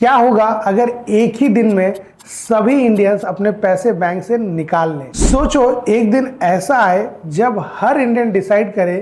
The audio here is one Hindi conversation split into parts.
क्या होगा अगर एक ही दिन में सभी इंडियंस अपने पैसे बैंक से निकाल लें। सोचो एक दिन ऐसा आए जब हर इंडियन डिसाइड करे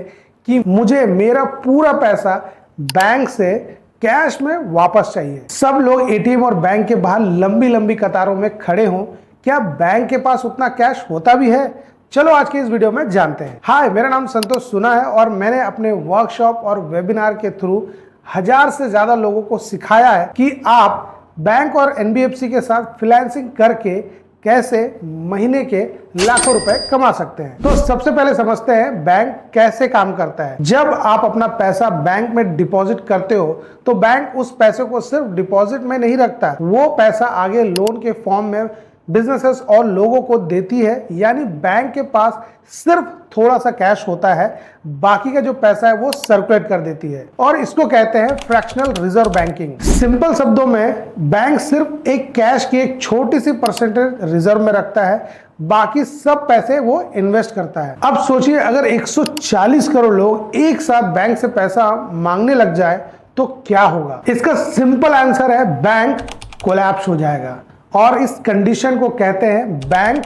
कि मुझे मेरा पूरा पैसा बैंक से कैश में वापस चाहिए। सब लोग एटीएम और बैंक के बाहर लंबी लंबी कतारों में खड़े हों। क्या बैंक के पास उतना कैश होता भी है? चलो आज के इस वीडियो में जानते हैं। हाय, मेरा नाम संतोष सुना है और मैंने अपने वर्कशॉप और वेबिनार के थ्रू 1000 से ज्यादा लोगों को सिखाया है कि आप बैंक और एनबीएफसी के साथ फ्रीलांसिंग करके कैसे महीने के लाखों रुपए कमा सकते हैं। तो सबसे पहले समझते हैं बैंक कैसे काम करता है। जब आप अपना पैसा बैंक में डिपॉजिट करते हो तो बैंक उस पैसे को सिर्फ डिपॉजिट में नहीं रखता, वो पैसा आगे लोन के फॉर्म में बिजनेसेस और लोगों को देती है। यानी बैंक के पास सिर्फ थोड़ा सा कैश होता है, बाकी का जो पैसा है वो सर्कुलेट कर देती है और इसको कहते हैं फ्रैक्शनल रिजर्व बैंकिंग। सिंपल शब्दों में बैंक सिर्फ एक कैश की एक छोटी सी परसेंटेज रिजर्व में रखता है, बाकी सब पैसे वो इन्वेस्ट करता है। अब सोचिए अगर 140 करोड़ लोग एक साथ बैंक से पैसा मांगने लग जाए तो क्या होगा। इसका सिंपल आंसर है बैंक कोलैप्स हो जाएगा और इस कंडीशन को कहते हैं बैंक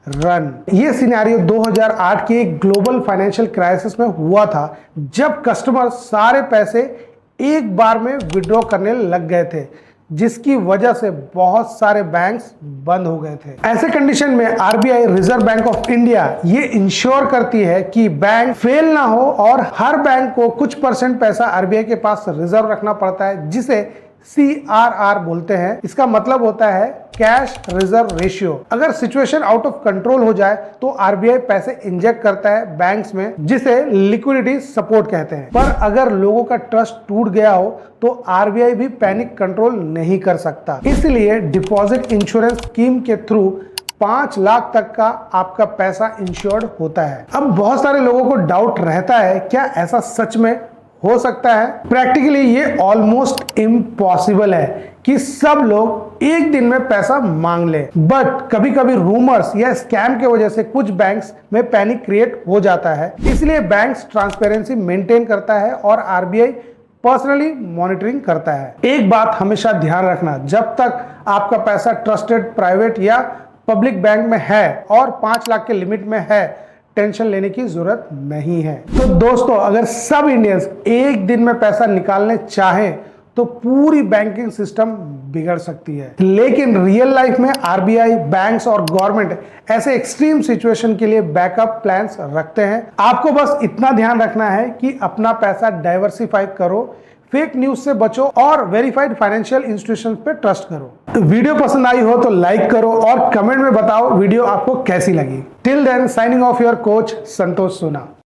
रन। ये सिनेरियो 2008 की एक ग्लोबल फाइनेंशियल क्राइसिस में हुआ था, जब कस्टमर सारे पैसे एक बार में विड्रॉ करने लग गए थे, जिसकी वजह से बहुत सारे बैंक्स बंद हो गए थे। ऐसे कंडीशन में RBI, reserve bank of India, ये इंश्योर करती है कि बैंक फेल ना हो और हर बैंक को कुछ परसेंट पैसा आरबीआई के पास रिजर्व रखना पड़ता है, जिसे CRR बोलते हैं। इसका मतलब होता है कैश रिजर्व रेशियो। अगर सिचुएशन आउट ऑफ कंट्रोल हो जाए तो आरबीआई पैसे इंजेक्ट करता है बैंक्स में, जिसे लिक्विडिटी सपोर्ट कहते हैं। पर अगर लोगों का ट्रस्ट टूट गया हो तो आरबीआई भी पैनिक कंट्रोल नहीं कर सकता। इसलिए डिपॉजिट इंश्योरेंस स्कीम के थ्रू 5 लाख तक का आपका पैसा इंश्योर्ड होता है। अब बहुत सारे लोगों को डाउट रहता है, क्या ऐसा सच में हो सकता है? प्रैक्टिकली ये ऑलमोस्ट इम्पॉसिबल है कि सब लोग एक दिन में पैसा मांग ले, बट कभी कभी रूमर्स या स्कैम के वजह से कुछ बैंक्स में पैनिक क्रिएट हो जाता है। इसलिए बैंक्स ट्रांसपेरेंसी मेंटेन करता है और आरबीआई पर्सनली मॉनिटरिंग करता है। एक बात हमेशा ध्यान रखना, जब तक आपका पैसा ट्रस्टेड प्राइवेट या पब्लिक बैंक में है और 5 लाख के लिमिट में है, टेंशन लेने की जरूरत नहीं है। तो दोस्तों, अगर सब इंडियंस एक दिन में पैसा निकालने चाहें तो पूरी बैंकिंग सिस्टम बिगड़ सकती है। लेकिन रियल लाइफ में आरबीआई, बैंक्स और गवर्नमेंट ऐसे एक्सट्रीम सिचुएशन के लिए बैकअप प्लान्स रखते हैं। आपको बस इतना ध्यान रखना है कि अपना पैसा डाइवर्सिफाई करो, फेक न्यूज से बचो और वेरीफाइड फाइनेंशियल इंस्टीट्यूशंस पे ट्रस्ट करो। तो वीडियो पसंद आई हो तो लाइक करो और कमेंट में बताओ वीडियो आपको कैसी लगी। Till then, signing off your coach Santosh सुना।